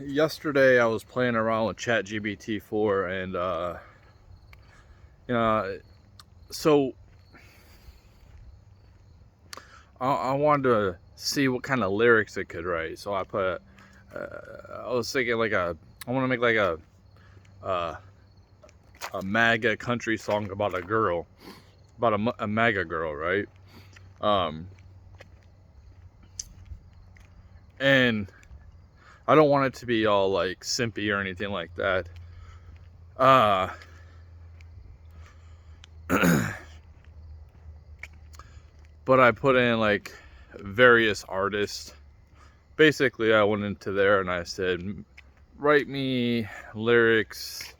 yesterday I was playing around with ChatGPT 4 and you know, so I wanted to see what kind of lyrics it could write. So I was thinking I want to make like uh, a MAGA country song about a girl, about a MAGA girl, right? Um, and I don't want it to be all like simpy or anything like that. Uh, but I put in like various artists. Basically, I went into there and I said, write me lyrics,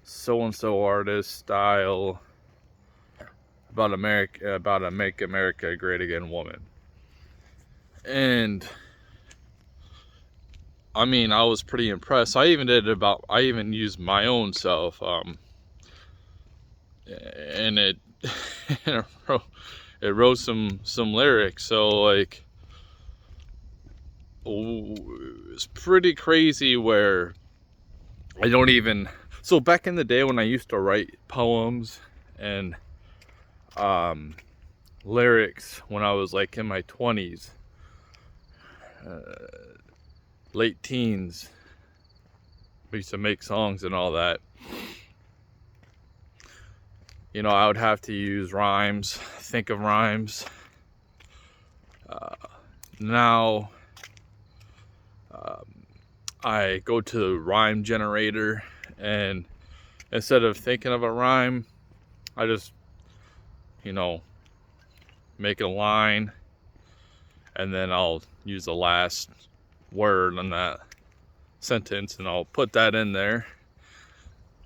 so and so artist style about America, about a Make America Great Again woman. And I mean, I was pretty impressed. I even used my own self, and it wrote some lyrics. So like, it's pretty crazy where I don't even. So back in the day when I used to write poems and lyrics when I was like in my 20s, late teens, we used to make songs and all that. You know, I would have to use rhymes, think of rhymes. Now, I go to the rhyme generator, and instead of thinking of a rhyme, I just, you know, make a line, and then I'll use the last word on that sentence, and I'll put that in there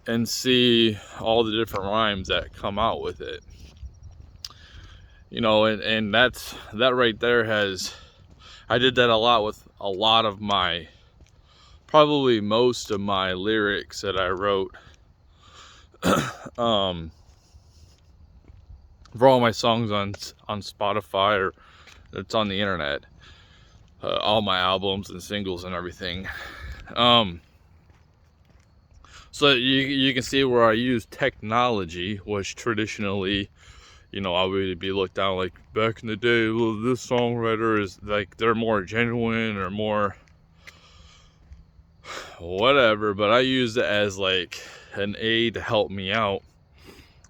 and see all the different rhymes that come out with it. You know, and that right there I did that a lot with a lot of probably most of my lyrics that I wrote um, for all my songs on Spotify, or it's on the internet, all my albums and singles and everything. So you can see where I use technology, which traditionally, you know, I would be looked down like back in the day. Well, this songwriter is like, they're more genuine or more whatever, but I use it as like an aid to help me out.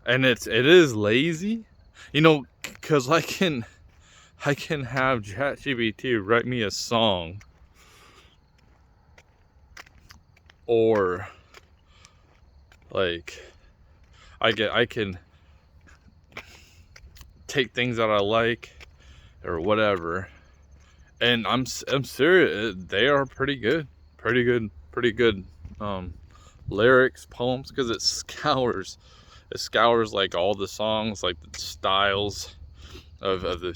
And it is lazy, you know, because I can have ChatGPT write me a song, or like I can take things that I like or whatever, and I'm serious, they are pretty good lyrics, poems, because it scours like all the songs, like the styles of the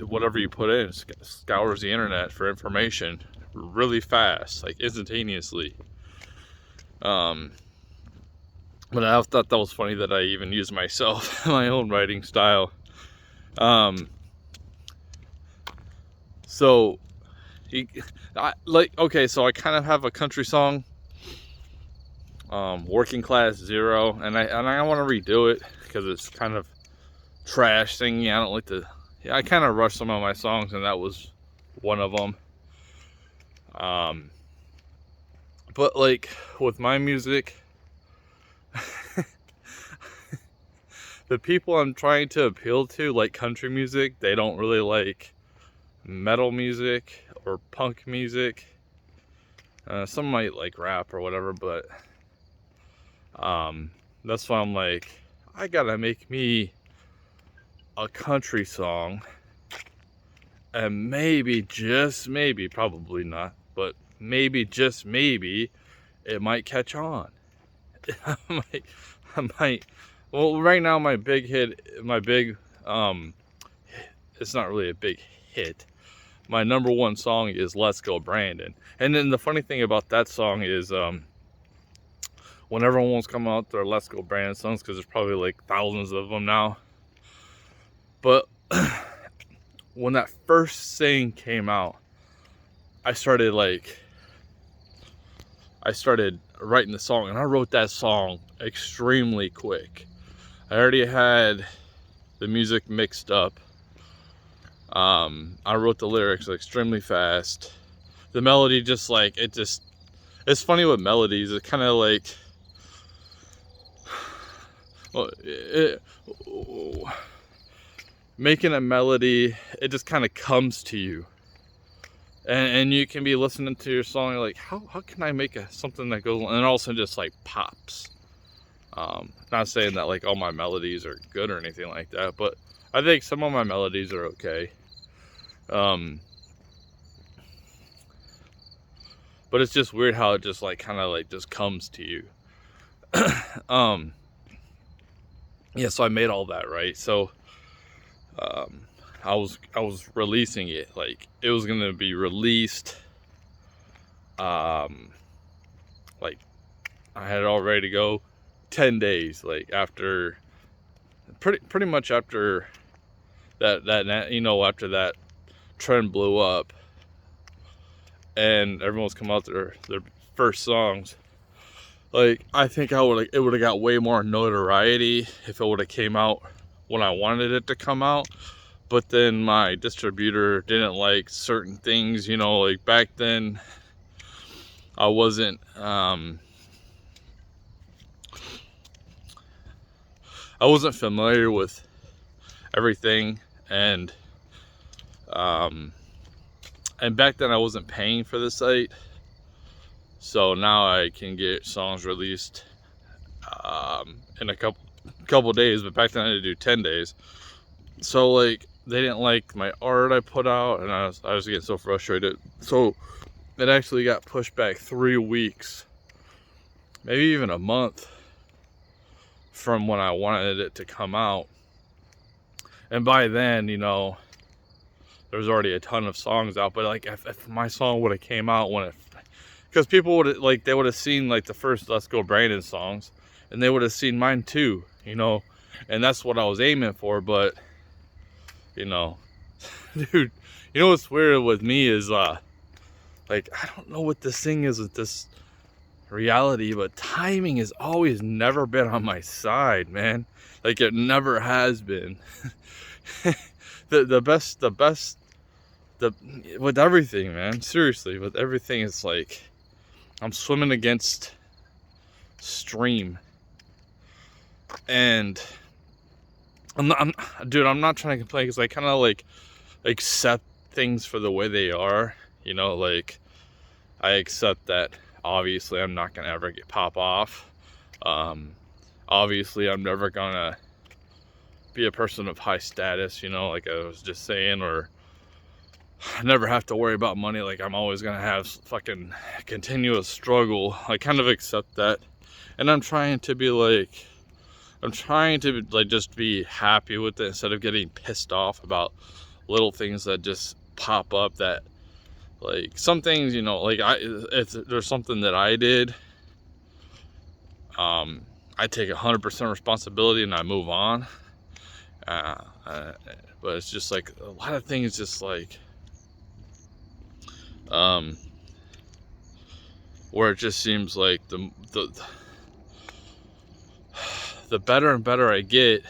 whatever you put in. It scours the internet for information really fast, like instantaneously. But I thought that was funny that I even used myself, my own writing style. So okay, so I kind of have a country song, Working Class Zero, and I want to redo it because it's kind of trash singing. I don't like to. Yeah, I kind of rush some of my songs, and that was one of them. But like with my music, the people I'm trying to appeal to like country music. They don't really like metal music or punk music. Some might like rap or whatever, but that's why I'm like, I gotta make me a country song, and maybe, just maybe, probably not, but maybe, just maybe, it might catch on. I might. Well, right now it's not really a big hit. My number one song is "Let's Go Brandon," and then the funny thing about that song is, when everyone's coming out their "Let's Go Brandon" songs, because there's probably like thousands of them now. But when that first thing came out, I started like I started writing the song, and I wrote that song extremely quick. I already had the music mixed up. I wrote the lyrics extremely fast. The melody just like, it's funny with melodies. It's kind of like, well, making a melody, it just kind of comes to you. And you can be listening to your song, you're like, how can I make something that goes, and all of a sudden just like pops. Not saying that like all my melodies are good or anything like that, but I think some of my melodies are okay. But it's just weird how it just like kind of like just comes to you. Yeah, so I made all that, right? So I was releasing it, like it was gonna be released. Like I had it all ready to go 10 days, like after pretty much after that, you know, after that trend blew up and everyone was coming out their first songs. Like I think it would have got way more notoriety if it would have came out when I wanted it to come out. But then my distributor didn't like certain things, you know, like back then I wasn't familiar with everything, and back then I wasn't paying for the site, so now I can get songs released in a couple days, but back then I had to do 10 days. So like they didn't like my art I put out, and I was getting so frustrated, so it actually got pushed back 3 weeks, maybe even a month from when I wanted it to come out. And by then, you know, there was already a ton of songs out. But like if my song would have came out when it, because people would like, they would have seen like the first Let's Go Brandon songs, and they would have seen mine too, you know, and that's what I was aiming for. But you know, dude, you know what's weird with me is like I don't know what this thing is with this reality, but timing has always never been on my side, man. Like it never has been. the best with everything, man, seriously, with everything, it's like I'm swimming against stream, and I'm not trying to complain, because I kind of like accept things for the way they are, you know. Like I accept that obviously I'm not gonna ever pop off. Obviously I'm never gonna be a person of high status, you know, like I was just saying, or I never have to worry about money. Like I'm always gonna have fucking continuous struggle. I kind of accept that, and I'm trying to just be happy with it, instead of getting pissed off about little things that just pop up. That like some things, you know, like there's something that I did, I take 100% responsibility and I move on. But it's just like a lot of things, just like where it just seems like the better and better I get,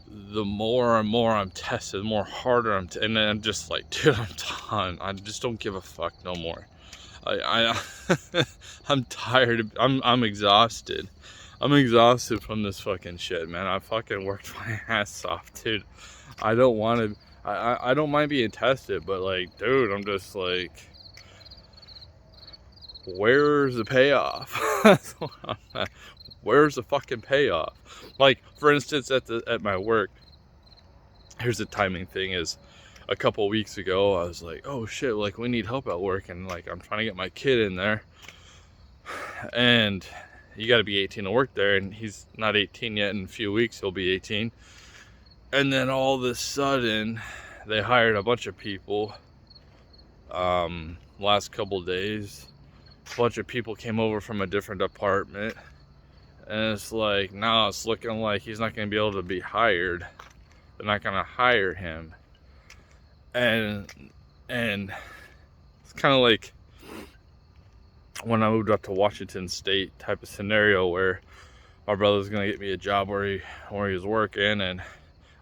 the more and more I'm tested, the more harder and then I'm just like, dude, I'm done. I just don't give a fuck no more. I'm tired. I'm exhausted. I'm exhausted from this fucking shit, man. I fucking worked my ass off, dude. I don't want to. I don't mind being tested, but like, dude, I'm just like, where's the payoff? Where's the fucking payoff? Like, for instance, at my work, here's the timing thing is, a couple weeks ago I was like, oh shit, like we need help at work, and like I'm trying to get my kid in there, and you got to be 18 to work there, and he's not 18 yet. In a few weeks he'll be 18. And then all of a sudden they hired a bunch of people. Last couple days, a bunch of people came over from a different department, and it's like, now it's looking like he's not going to be able to be hired. They're not going to hire him. And it's kind of like, when I moved up to Washington State type of scenario where my brother's gonna get me a job where he was working, and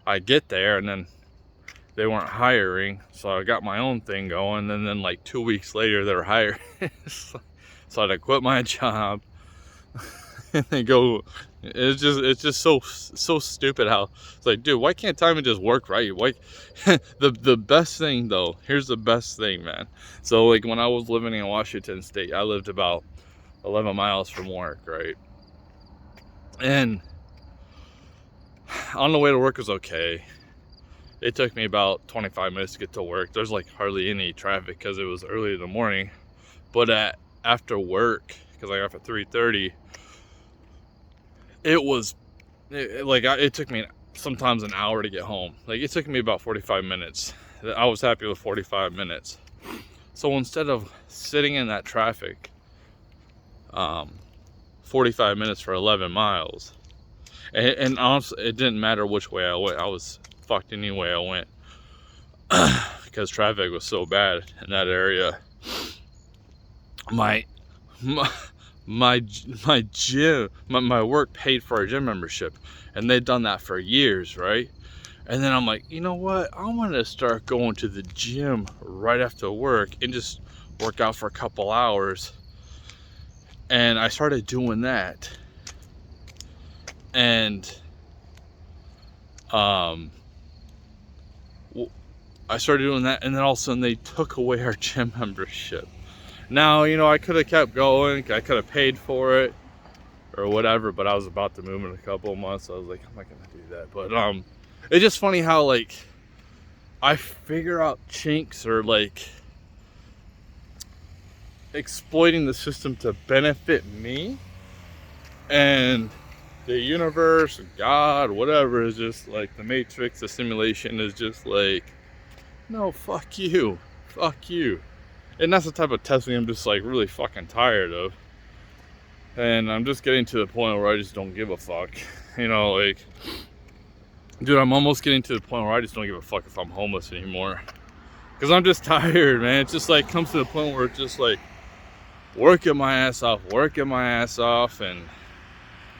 I get there and then they weren't hiring, so I got my own thing going, and then like 2 weeks later they were hiring. So I had to quit my job and they go. It's just so stupid how it's like, dude, why can't time just work right? Why? The best thing though, here's the best thing, man. So like when I was living in Washington State, I lived about 11 miles from work, right? And on the way to work was okay. It took me about 25 minutes to get to work. There's like hardly any traffic because it was early in the morning. But after work, because I got off at 3:30, it took me sometimes an hour to get home. Like it took me about 45 minutes. I was happy with 45 minutes. So instead of sitting in that traffic 45 minutes for 11 miles, and honestly, it didn't matter which way I went. I was fucked any way I went because traffic was so bad in that area. My gym, my work paid for a gym membership, and they'd done that for years, right? And then I'm like, you know what? I want to start going to the gym right after work and just work out for a couple hours. And I started doing that. And I started doing that, and then all of a sudden they took away our gym membership. Now, you know, I could have kept going. I could have paid for it or whatever, but I was about to move in a couple of months. So I was like, I'm not gonna do that. But it's just funny how like I figure out chinks or like exploiting the system to benefit me, and the universe, God, whatever, is just like the Matrix, the simulation is just like, no, fuck you. And that's the type of testing I'm just like really fucking tired of. And I'm just getting to the point where I just don't give a fuck. You know, like, dude, I'm almost getting to the point where I just don't give a fuck if I'm homeless anymore. Because I'm just tired, man. It's just like comes to the point where it's just like working my ass off. And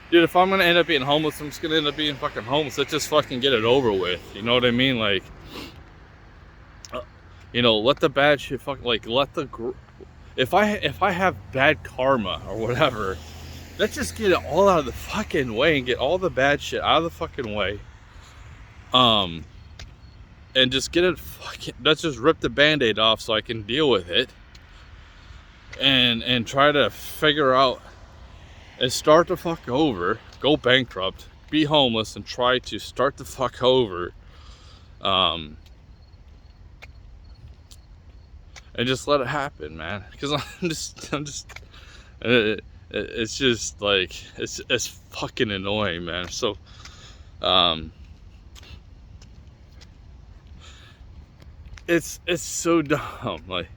dude, if I'm gonna end up being homeless, I'm just gonna end up being fucking homeless. Let's just fucking get it over with. You know what I mean? Like, you know, let the bad shit if I have bad karma or whatever, let's just get it all out of the fucking way and get all the bad shit out of the fucking way. And just get it let's just rip the band-aid off so I can deal with it. And try to figure out and start the fuck over, go bankrupt, be homeless, and try to start the fuck over. And just let it happen, man. Because it's just like, it's fucking annoying, man. So, it's so dumb.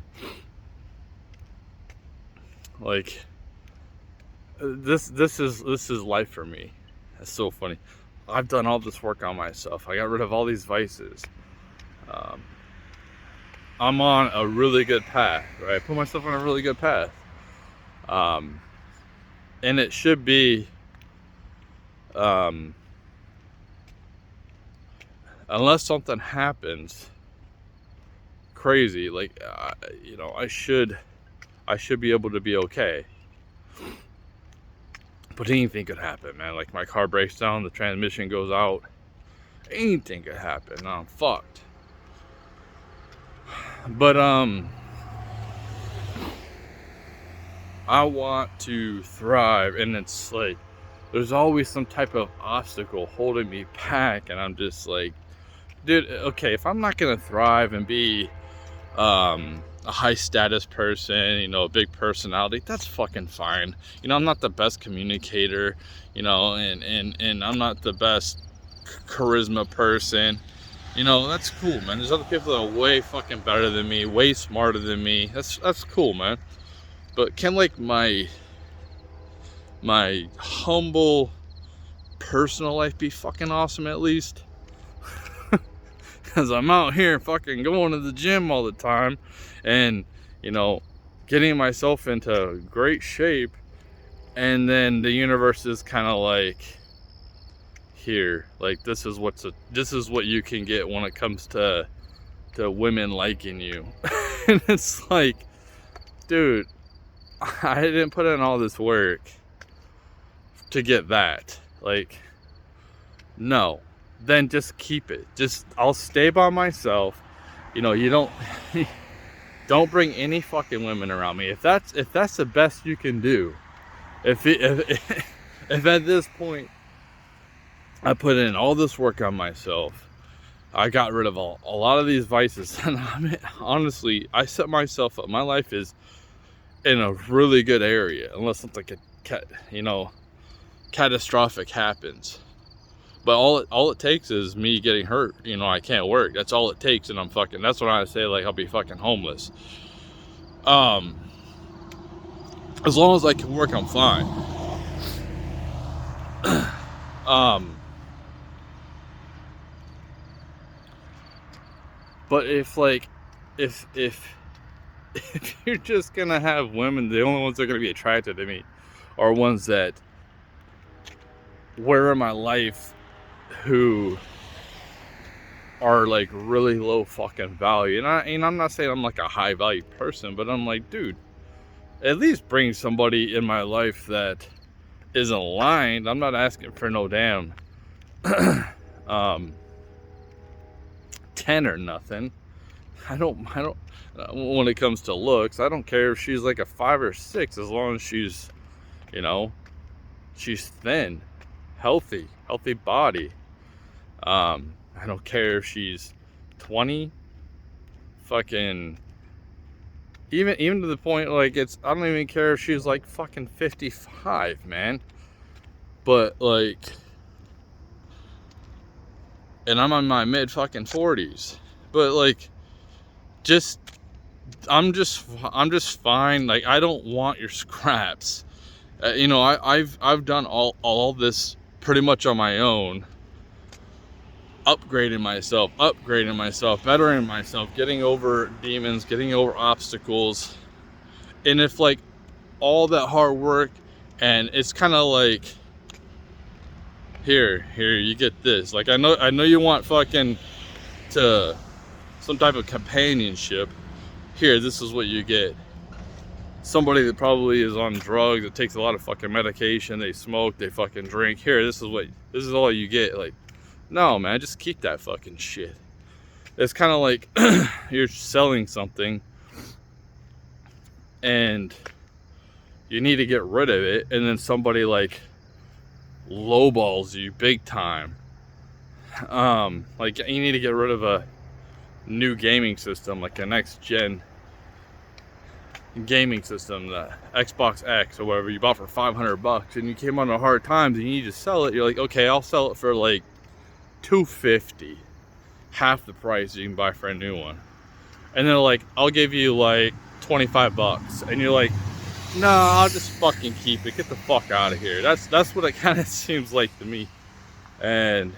Like this is life for me. It's so funny. I've done all this work on myself. I got rid of all these vices. I'm on a really good path, right? I put myself on a really good path. And it should be, unless something happens crazy, like, you know, I should be able to be okay. But anything could happen, man. Like my car breaks down, the transmission goes out. Anything could happen. Now I'm fucked. But I want to thrive, and it's like there's always some type of obstacle holding me back, and I'm just like, dude, okay, if I'm not gonna thrive and be a high status person, you know, a big personality, that's fucking fine. You know, I'm not the best communicator, you know, and I'm not the best charisma person. You know, that's cool, man. There's other people that are way fucking better than me, way smarter than me. That's cool, man. But can like my humble personal life be fucking awesome at least? Because I'm out here fucking going to the gym all the time, and you know, getting myself into great shape, and then the universe is kind of like, here, like, this is what you can get when it comes to women liking you. And it's like, dude, I didn't put in all this work to get that. Like, no. Then just keep it. I'll stay by myself. You know, you don't bring any fucking women around me. If that's the best you can do. If at this point I put in all this work on myself, I got rid of a lot of these vices, and honestly, I set myself up. My life is in a really good area, unless something catastrophic happens. But all it takes is me getting hurt. You know, I can't work. That's all it takes, and that's when I say, like, I'll be fucking homeless. As long as I can work, I'm fine. But if you're just gonna have women, the only ones that are gonna be attracted to me are ones that were in my life who are like really low fucking value. And I'm not saying I'm like a high value person, but I'm like, dude, at least bring somebody in my life that is aligned. I'm not asking for no damn 10 or nothing. I don't when it comes to looks, I don't care if she's like a 5 or 6, as long as she's, you know, she's thin, healthy body. I don't care if she's 20, fucking, even to the point, like, I don't even care if she's like fucking 55, man. But like, and I'm on my mid fucking 40s, but like, I'm just fine. Like, I don't want your scraps. You know, I've done all this pretty much on my own, upgrading myself, bettering myself, getting over demons, getting over obstacles. And if like all that hard work, and it's kind of like, here you get this. Like, I know you want fucking to some type of companionship. Here, this is what you get. Somebody that probably is on drugs, that takes a lot of fucking medication, they smoke, they fucking drink. Here, this is all you get. Like, no, man, just keep that fucking shit. It's kind of like you're selling something and you need to get rid of it, and then somebody like lowballs you big time. Like, you need to get rid of a new gaming system, like a next gen gaming system, the Xbox X or whatever you bought for $500, and you came on a hard times and you need to sell it. You're like, okay, I'll sell it for like $250, half the price you can buy for a new one. And they're like, I'll give you like $25, and you're like, no, I'll just fucking keep it. Get the fuck out of here. That's what it kind of seems like to me. And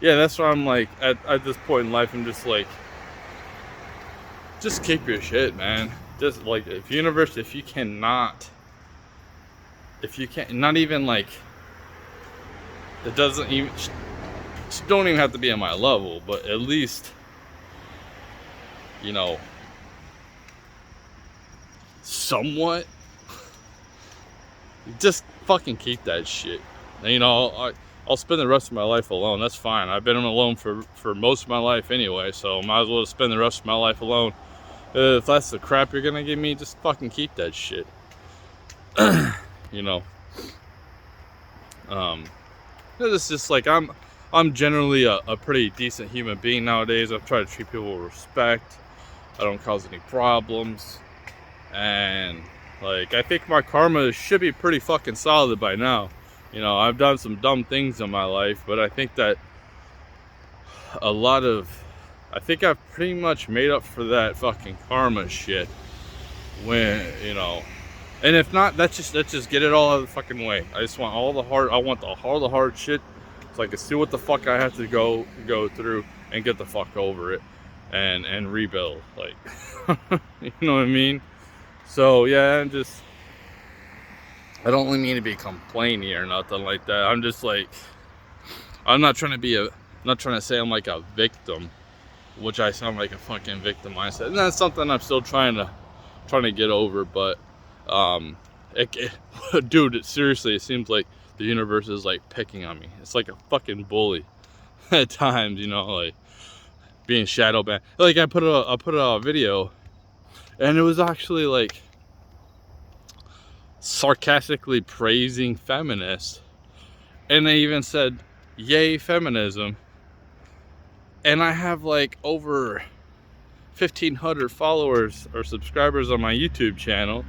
yeah, that's why I'm like, at this point in life, I'm just like, just keep your shit, man. Just like, if you can't, not even like, it doesn't even, don't even have to be on my level, but at least, you know, somewhat, just fucking keep that shit. And, you know, I'll spend the rest of my life alone. That's fine. I've been alone for most of my life anyway, so might as well spend the rest of my life alone. If that's the crap you're gonna give me, just fucking keep that shit. You know. It's just like, I'm generally a pretty decent human being nowadays. I've tried to treat people with respect. I don't cause any problems. And like, I think my karma should be pretty fucking solid by now. You know, I've done some dumb things in my life, but I think that I think I've pretty much made up for that fucking karma shit. When, you know, and if not, let's just get it all out of the fucking way. I just want all the hard shit, so I can see what the fuck I have to go through and get the fuck over it, and rebuild. Like, you know what I mean? So yeah, I don't really mean to be complaining or nothing like that. I'm just like, I'm not trying to say I'm like a victim, which I sound like a fucking victim mindset, and that's something I'm still trying to get over. But dude, seriously, it seems like the universe is like picking on me. It's like a fucking bully at times, you know, like being shadow banned. Like I put a video, and it was actually like sarcastically praising feminists, and they even said, "Yay, feminism." And I have like over 1,500 followers or subscribers on my YouTube channel,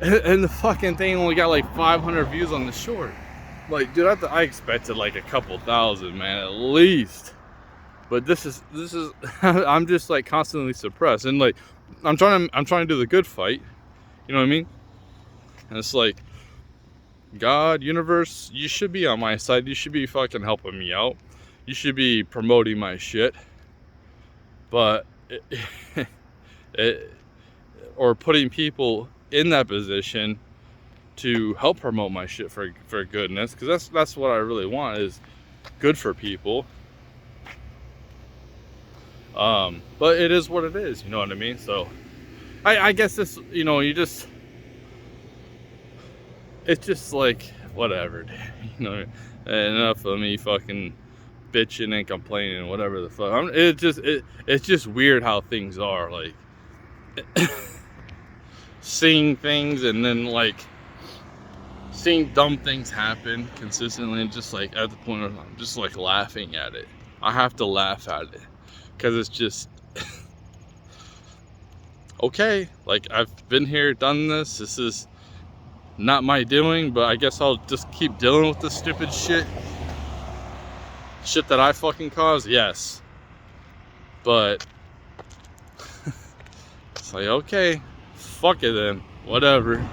and the fucking thing only got like 500 views on the short. Like, dude, I expected like a couple thousand, man, at least. But this is I'm just like constantly suppressed, and like I'm trying to do the good fight. You know what I mean? And it's like, God, universe, you should be on my side. You should be fucking helping me out. You should be promoting my shit. But or putting people in that position to help promote my shit for goodness, because that's what I really want, is good for people. But it is what it is, you know what I mean? So I guess this, you know, it's just like whatever, you know. Enough of me fucking bitching and complaining, whatever the fuck. It's just weird how things are, like seeing things and then like seeing dumb things happen consistently, and just like at the point of I'm just like laughing at it. I have to laugh at it because it's just okay. Like, I've been here, done this. This is not my doing, but I guess I'll just keep dealing with this stupid shit that I fucking caused. Yes, but it's like, okay, fuck it then, whatever.